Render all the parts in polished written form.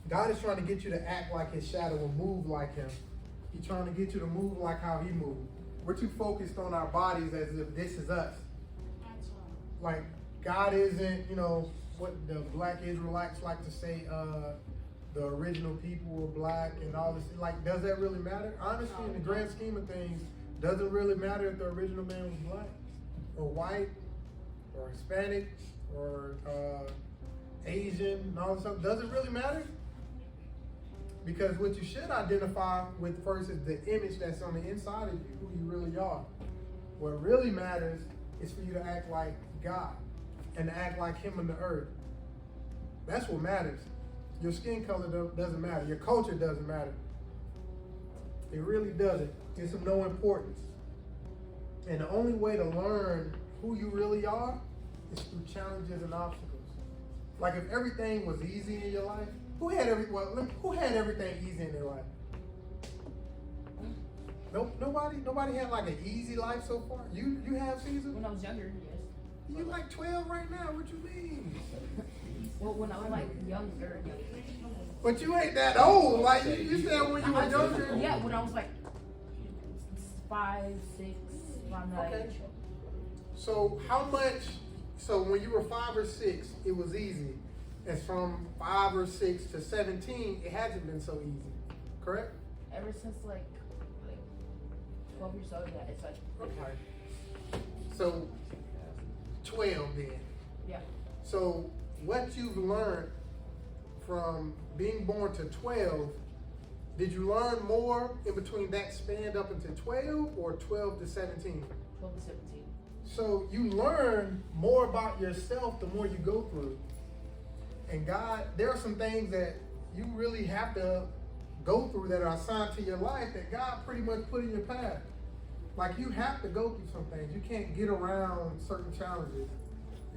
God is trying to get you to act like his shadow and move like him. He's trying to get you to move like how he moved. We're too focused on our bodies as if this is us. Like, God isn't, what the black Israelites like to say, the original people were black and all this. Like, does that really matter? Honestly, in the grand scheme of things, does it really matter if the original man was black or white or Hispanic or Asian and all this stuff? Does it really matter? Because what you should identify with first is the image that's on the inside of you, who you really are. What really matters is for you to act like God and to act like him in the earth. That's what matters. Your skin color doesn't matter. Your culture doesn't matter. It really doesn't. It's of no importance. And the only way to learn who you really are is through challenges and obstacles. Like if everything was easy in your life, who had everything easy in their life? Nobody had like an easy life so far. You have, Caesar? When I was younger, yes. You like 12 right now. What you mean? Well, when I was like younger. But you ain't that old. Like you said when you were younger. Yeah, when I was like 5, 6, around that Okay. age. So how much? So when you were 5 or 6, it was easy. And from 5 or 6 to 17, it hasn't been so easy. Correct? Ever since like 12 years old, yeah, it's like Okay. So 12 then. yeah. So what you've learned from being born to 12, did you learn more in between that span up into 12 or 12 to 17? 12 to 17. So you learn more about yourself the more you go through. And God, there are some things that you really have to go through that are assigned to your life that God pretty much put in your path. Like you have to go through some things. You can't get around certain challenges.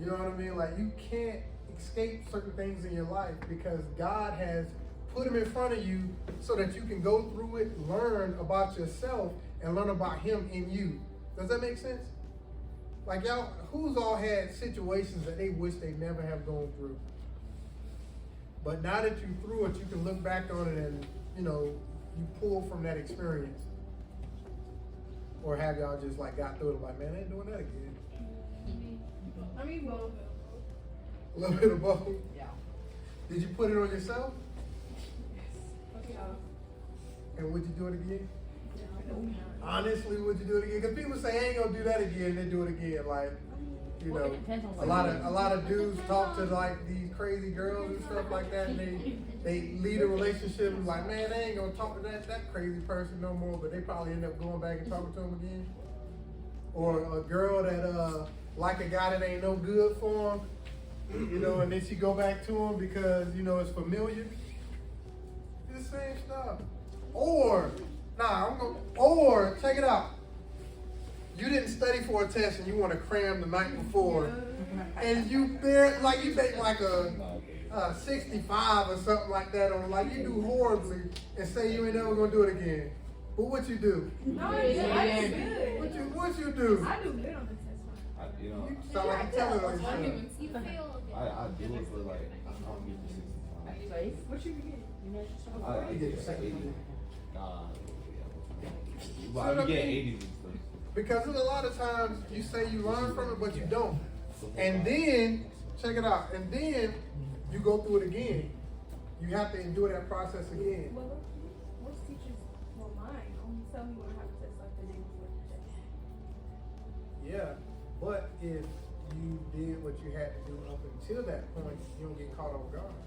You know what I mean? Like you can't escape certain things in your life because God has put them in front of you so that you can go through it, learn about yourself, and learn about him in you. Does that make sense? Like y'all, who's all had situations that they wish they never have gone through? But now that you through it, you can look back on it and, you pull from that experience. Or have y'all just like got through it like, man, I ain't doing that again. I mean, both. A little bit of both. Yeah. Did you put it on yourself? Okay. And would you do it again? No. Honestly, would you do it again? Because people say, I ain't gonna do that again, they do it again. Like, Well, it depends on a lot of dudes talk to like these crazy girls and stuff like that, and they lead a relationship and like, man, they ain't gonna talk to that crazy person no more, but they probably end up going back and talking to him again. Or a girl that like a guy that ain't no good for him, and then she go back to him because it's familiar. It's the same stuff. Or check it out. You didn't study for a test and you want to cram the night before, and you make like a 65 or something like that on, like you do horribly and say you ain't never gonna do it again. But what you do? No, I do good. What you do? I do good on the test. You sound like a teller on yourself. You feel I do it for like, I don't get the 65. Sorry? What you get? I get 80. Nah. But So I be getting 80s and stuff. Because there's a lot of times you say you learn from it, but you don't. And then, check it out, and then you go through it again. You have to endure that process again. Well, most teachers, mine, only tell me when I have a test like the day before the test. Yeah, but if you did what you had to do up until that point, you don't get caught off guard.